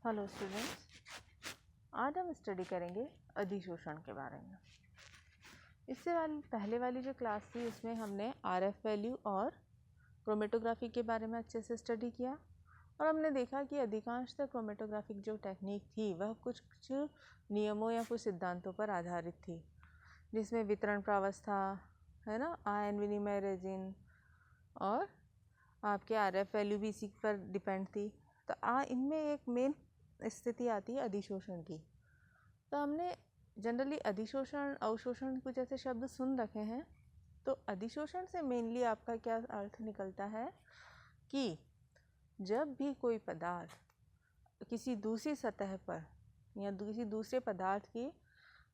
Hello students, आज हम study करेंगे अधिशोषण के बारे में। इससे पहले वाली जो क्लास थी उसमें हमने आरएफ वैल्यू और क्रोमेटोग्राफी के बारे में अच्छे से स्टडी किया और हमने देखा कि अधिकांशतः क्रोमेटोग्राफिक जो टेक्निक थी वह कुछ नियमों या कुछ सिद्धांतों पर आधारित थी, जिसमें वितरण प्रावस्था है ना, आयन विनिमय रेजिन और आपके आरएफ वैल्यू भी इसी पर डिपेंड थी। तो इनमें एक मेन स्थिति आती है अधिशोषण की। तो हमने जनरली अधिशोषण अवशोषण कुछ ऐसे शब्द सुन रखे हैं। तो अधिशोषण से मेनली आपका क्या अर्थ निकलता है कि जब भी कोई पदार्थ किसी दूसरी सतह पर या किसी दूसरे पदार्थ के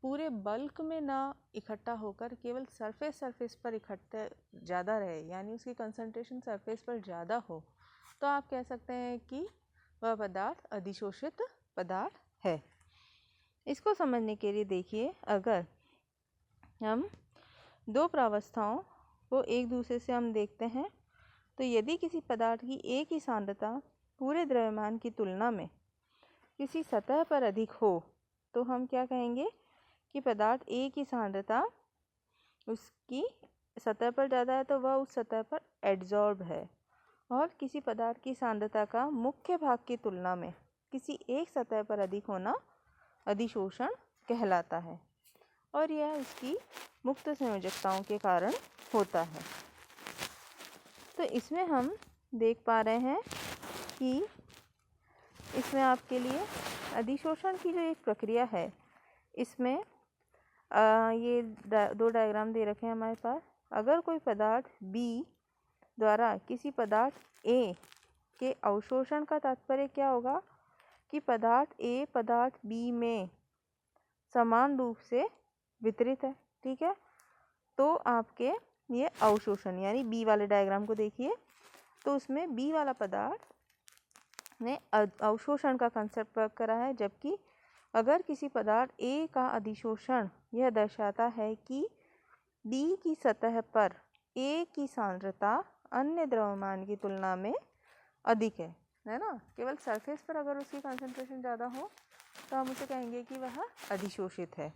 पूरे बल्क में ना इकट्ठा होकर केवल सरफेस पर इकट्ठा ज़्यादा रहे, यानी उसकी कंसंट्रेशन सरफेस पर ज़्यादा हो, तो आप कह सकते हैं कि वह पदार्थ अधिशोषित पदार्थ है। इसको समझने के लिए देखिए, अगर हम दो प्रावस्थाओं को एक दूसरे से हम देखते हैं तो यदि किसी पदार्थ की एक ही सांद्रता पूरे द्रव्यमान की तुलना में किसी सतह पर अधिक हो तो हम क्या कहेंगे कि पदार्थ ए की सांद्रता उसकी सतह पर ज़्यादा है तो वह उस सतह पर एड्जॉर्ब है, और किसी पदार्थ की सांद्रता का मुख्य भाग की तुलना में किसी एक सतह पर अधिक होना अधिशोषण कहलाता है, और यह इसकी मुक्त संयोजकताओं के कारण होता है। तो इसमें हम देख पा रहे हैं कि इसमें आपके लिए अधिशोषण की जो एक प्रक्रिया है, इसमें ये दो डायग्राम दे रखे हैं हमारे पास। अगर कोई पदार्थ B द्वारा किसी पदार्थ A के अवशोषण का तात्पर्य क्या होगा कि पदार्थ A पदार्थ B में समान रूप से वितरित है, ठीक है। तो आपके ये अवशोषण यानी B वाले डायग्राम को देखिए, तो उसमें B वाला पदार्थ ने अवशोषण का कंसेप्ट वर्क करा है, जबकि अगर किसी पदार्थ A का अधिशोषण यह दर्शाता है कि B की सतह पर A की सांद्रता अन्य द्रव्यमान की तुलना में अधिक है ना। केवल सरफेस पर अगर उसकी कंसंट्रेशन ज़्यादा हो तो हम उसे कहेंगे कि वह अधिशोषित है।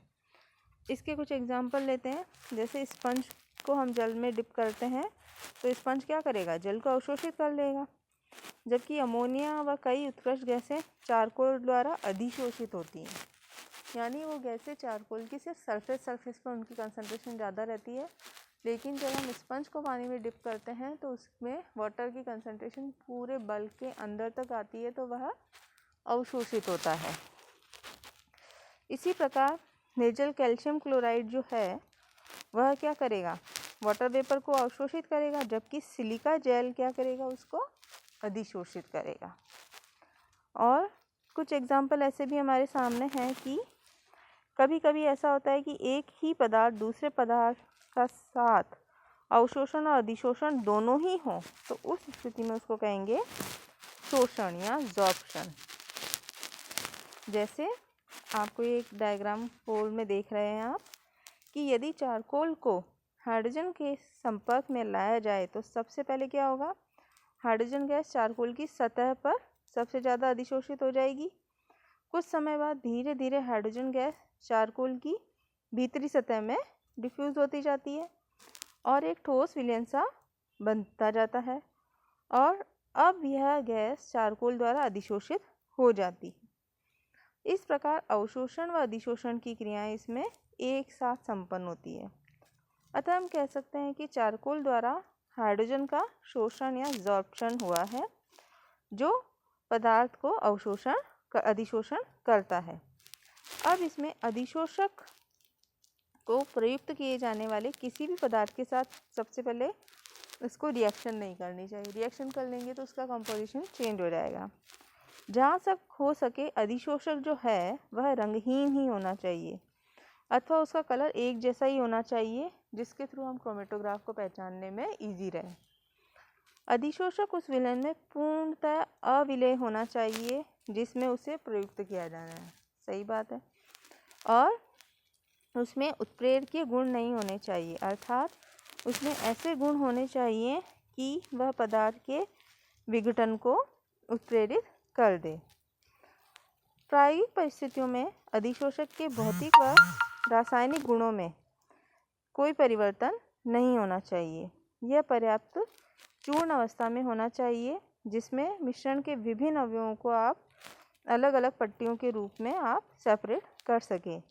इसके कुछ एग्जांपल लेते हैं। जैसे स्पंज को हम जल में डिप करते हैं तो स्पंज क्या करेगा, जल को अवशोषित कर लेगा, जबकि अमोनिया व कई उत्कृष्ट गैसें चारकोल द्वारा अधिशोषित होती हैं, यानी वो गैसें चारकोल की सिर्फ सरफेस पर उनकी कंसंट्रेशन ज़्यादा रहती है, लेकिन जब हम स्पंज को पानी में डिप करते हैं तो उसमें वाटर की कंसंट्रेशन पूरे बल्क के अंदर तक आती है, तो वह अवशोषित होता है। इसी प्रकार निर्जल कैल्शियम क्लोराइड जो है वह क्या करेगा, वाटर वेपर को अवशोषित करेगा, जबकि सिलिका जेल क्या करेगा, उसको अधिशोषित करेगा। और कुछ एग्जाम्पल ऐसे भी हमारे सामने हैं कि कभी कभी ऐसा होता है कि एक ही पदार्थ दूसरे पदार्थ का साथ अवशोषण और अधिशोषण दोनों ही हों, तो उस स्थिति में उसको कहेंगे शोषण या जॉर्प्शन। जैसे आपको एक डायग्राम पोल में देख रहे हैं आप कि यदि चारकोल को हाइड्रोजन के संपर्क में लाया जाए तो सबसे पहले क्या होगा, हाइड्रोजन गैस चारकोल की सतह पर सबसे ज़्यादा अधिशोषित हो जाएगी। कुछ समय बाद धीरे धीरे हाइड्रोजन गैस चारकोल की भीतरी सतह में डिफ्यूज़ होती जाती है और एक ठोस विलयन सा बनता जाता है, और अब यह गैस चारकोल द्वारा अधिशोषित हो जाती है। इस प्रकार अवशोषण व अधिशोषण की क्रियाएं इसमें एक साथ संपन्न होती है। अतः हम कह सकते हैं कि चारकोल द्वारा हाइड्रोजन का शोषण या जॉर्प्शन हुआ है, जो पदार्थ को अधिशोषण करता है। अब इसमें अधिशोषक को प्रयुक्त किए जाने वाले किसी भी पदार्थ के साथ सबसे पहले इसको रिएक्शन नहीं करनी चाहिए। रिएक्शन कर लेंगे तो उसका कंपोजिशन चेंज हो जाएगा। जहाँ तक हो सके अधिशोषक जो है वह रंगहीन ही होना चाहिए, अथवा उसका कलर एक जैसा ही होना चाहिए, जिसके थ्रू हम क्रोमेटोग्राफ को पहचानने में इजी रहे। अधिशोषक उस विलयन में पूर्णतः अविलेय होना चाहिए जिसमें उसे प्रयुक्त किया जाना है, सही बात है। और उसमें उत्प्रेरकीय गुण नहीं होने चाहिए, अर्थात उसमें ऐसे गुण होने चाहिए कि वह पदार्थ के विघटन को उत्प्रेरित कर दे। प्रायोगिक परिस्थितियों में अधिशोषक के भौतिक व रासायनिक गुणों में कोई परिवर्तन नहीं होना चाहिए। यह पर्याप्त चूर्ण अवस्था में होना चाहिए जिसमें मिश्रण के विभिन्न अवयवों को आप अलग अलग पट्टियों के रूप में आप सेपरेट कर सकें,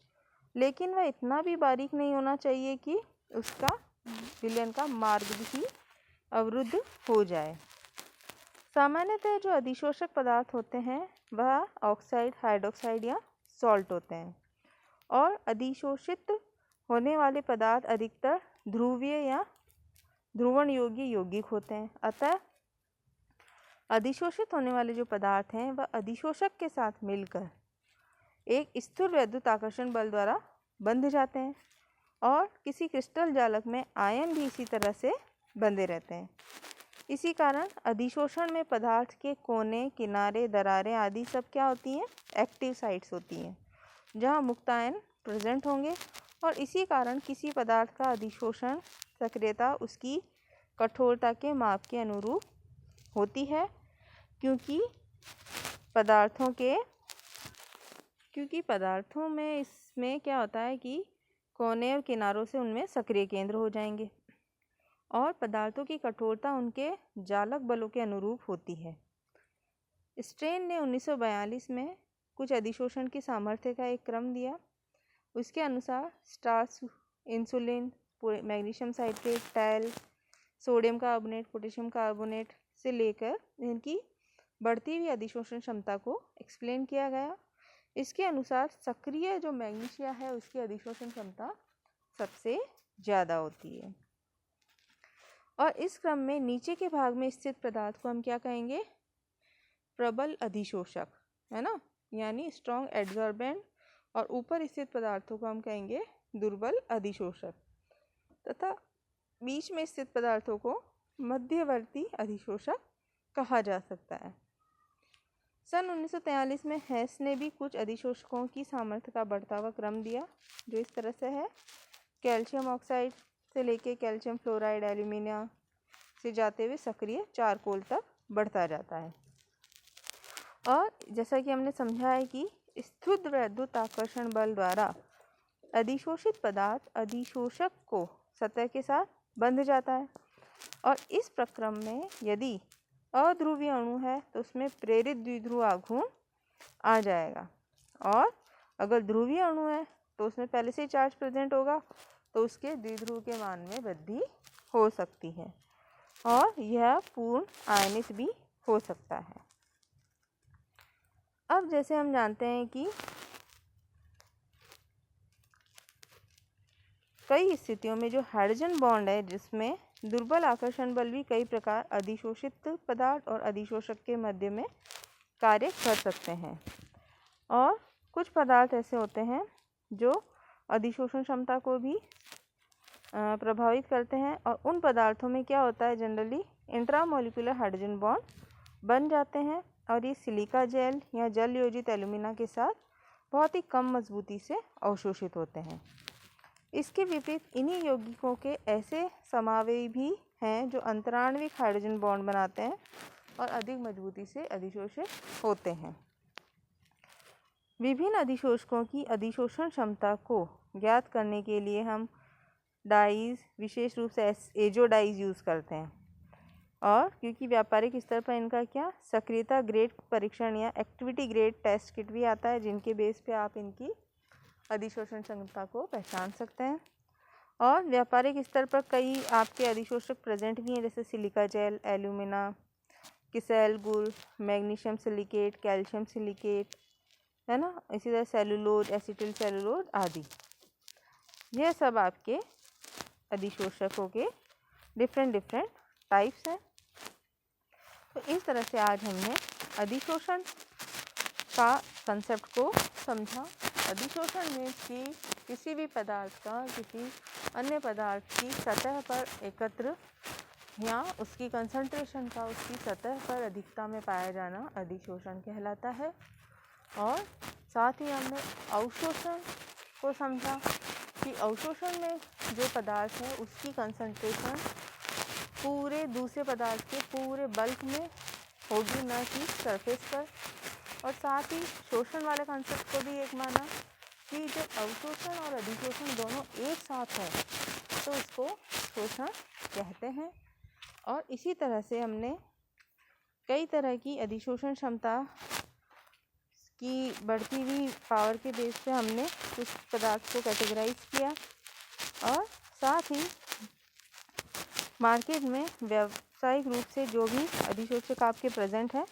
लेकिन वह इतना भी बारीक नहीं होना चाहिए कि उसका विलयन का मार्ग भी अवरुद्ध हो जाए। सामान्यतः जो अधिशोषक पदार्थ होते हैं वह ऑक्साइड, हाइड्रोक्साइड या सॉल्ट होते हैं और अधिशोषित होने वाले पदार्थ अधिकतर ध्रुवीय या ध्रुवण योगी यौगिक होते हैं। अतः अधिशोषित होने वाले जो पदार्थ हैं वह अधिशोषक के साथ मिलकर एक स्थिर वैद्युत आकर्षण बल द्वारा बंध जाते हैं और किसी क्रिस्टल जालक में आयन भी इसी तरह से बंधे रहते हैं। इसी कारण अधिशोषण में पदार्थ के कोने, किनारे, दरारें आदि सब क्या होती हैं? एक्टिव साइट्स होती हैं जहाँ मुक्त आयन प्रेजेंट होंगे और इसी कारण किसी पदार्थ का अधिशोषण सक्रियता उसकी कठोरता के माप के अनुरूप होती है, क्योंकि पदार्थों में इसमें क्या होता है कि कोने और किनारों से उनमें सक्रिय केंद्र हो जाएंगे और पदार्थों की कठोरता उनके जालक बलों के अनुरूप होती है। स्ट्रेन ने 1942 में कुछ अधिशोषण की सामर्थ्य का एक क्रम दिया। उसके अनुसार starch, insulin, magnesium citrate, talc, sodium carbonate, potassium carbonate से लेकर इनकी बढ़ती हुई अधिशोषण क्षमता को एक्सप्लेन किया गया। इसके अनुसार सक्रिय जो मैग्नीशिया है उसकी अधिशोषण क्षमता सबसे ज़्यादा होती है और इस क्रम में नीचे के भाग में स्थित पदार्थ को हम क्या कहेंगे? प्रबल अधिशोषक, है ना, यानी स्ट्रॉन्ग एड्सॉर्बेंट, और ऊपर स्थित पदार्थों को हम कहेंगे दुर्बल अधिशोषक तथा बीच में स्थित पदार्थों को मध्यवर्ती अधिशोषक कहा जा सकता है। सन 1943 में हेस ने भी कुछ अधिशोषकों की सामर्थ्य का बढ़ता हुआ क्रम दिया जो इस तरह से है। कैल्शियम ऑक्साइड से लेके कैल्शियम फ्लोराइड, एल्यूमिनियम से जाते हुए सक्रिय चारकोल तक बढ़ता जाता है। और जैसा कि हमने समझा है कि स्थिर वैद्युत आकर्षण बल द्वारा अधिशोषित पदार्थ अधिशोषक को सतह के साथ बंध जाता है और इस प्रक्रम में यदि अध्रुवीय अणु है तो उसमें प्रेरित द्विध्रुव आघूर्ण आ जाएगा और अगर ध्रुवीय अणु है तो उसमें पहले से चार्ज प्रेजेंट होगा तो उसके द्विध्रुव के मान में वृद्धि हो सकती है और यह पूर्ण आयनित भी हो सकता है। अब जैसे हम जानते हैं कि कई स्थितियों में जो हाइड्रोजन बॉन्ड है जिसमें दुर्बल आकर्षण बल भी कई प्रकार अधिशोषित पदार्थ और अधिशोषक के मध्य में कार्य कर सकते हैं और कुछ पदार्थ ऐसे होते हैं जो अधिशोषण क्षमता को भी प्रभावित करते हैं और उन पदार्थों में क्या होता है, जनरली इंट्रामोलिकुलर हाइड्रोजन बॉन्ड बन जाते हैं और ये सिलिका जेल या जल योजित एल्यूमिना के साथ बहुत ही कम मजबूती से अवशोषित होते हैं। इसके विपरीत इन्हीं यौगिकों के ऐसे समावयवी भी हैं जो अंतराण्विक हाइड्रोजन बॉन्ड बनाते हैं और अधिक मजबूती से अधिशोषित होते हैं। विभिन्न अधिशोषकों की अधिशोषण क्षमता को ज्ञात करने के लिए हम डाइज, विशेष रूप से एजो डाइज यूज़ करते हैं और क्योंकि व्यापारिक स्तर पर इनका क्या सक्रियता ग्रेड परीक्षण या एक्टिविटी ग्रेड टेस्ट किट भी आता है जिनके बेस पे आप इनकी अधिशोषण क्षमता को पहचान सकते हैं और व्यापारिक स्तर पर कई आपके अधिशोषक प्रेजेंट भी हैं जैसे सिलिका जेल, एल्यूमिना, किसेल गुल, मैग्नीशियम सिलिकेट, कैल्शियम सिलिकेट, है ना, इसी तरह सेलुलोज, एसिटिल सेलुलोज आदि। यह सब आपके अधिशोषकों के डिफरेंट टाइप्स हैं। तो इस तरह से आज हमने अधिशोषण का कंसेप्ट को समझा। अधिशोषण में कि किसी भी पदार्थ का किसी अन्य पदार्थ की सतह पर एकत्र या उसकी कंसंट्रेशन का उसकी सतह पर अधिकता में पाया जाना अधिशोषण कहलाता है। और साथ ही हमने अवशोषण को समझा कि अवशोषण में जो पदार्थ है उसकी कंसंट्रेशन पूरे दूसरे पदार्थ के पूरे बल्क में होगी, न कि सरफेस पर। और साथ ही शोषण वाले कॉन्सेप्ट को भी एक माना कि जब अवशोषण और अधिशोषण दोनों एक साथ है तो उसको शोषण कहते हैं। और इसी तरह से हमने कई तरह की अधिशोषण क्षमता की बढ़ती हुई पावर के बेस पे हमने उस पदार्थ को कैटेगराइज किया और साथ ही मार्केट में व्यावसायिक रूप से जो भी अधिशोषक आपके प्रेजेंट हैं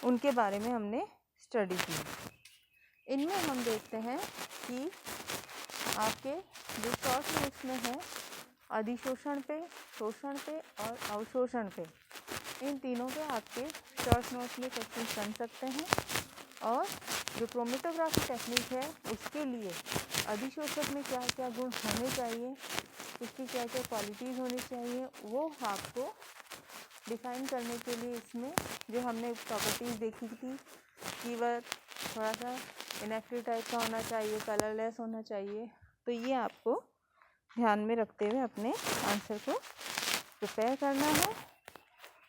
उनके बारे में हमने स्टडी की। इनमें हम देखते हैं कि आपके जो शॉर्ट नोट्स में है अधिशोषण पे, शोषण पे और अवशोषण पे, इन तीनों पे आपके शॉर्ट नोट्स में क्वेश्चन बन सकते हैं। और जो क्रोमेटोग्राफी टेक्निक है उसके लिए अधिशोषक में क्या क्या गुण होने चाहिए, उसकी क्या क्या क्वालिटीज़ होनी चाहिए, वो आपको डिफ़ाइन करने के लिए इसमें जो हमने प्रॉपर्टीज़ देखी थी कि वह थोड़ा सा इनएक्टिव टाइप का होना चाहिए, कलरलेस होना चाहिए, तो ये आपको ध्यान में रखते हुए अपने आंसर को प्रिपेयर करना है।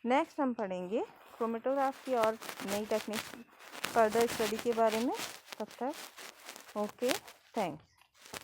नेक्स्ट हम पढ़ेंगे क्रोमेटोग्राफ की और नई टेक्निक फर्दर स्टडी के बारे में। तब तक ओके, थैंक्स।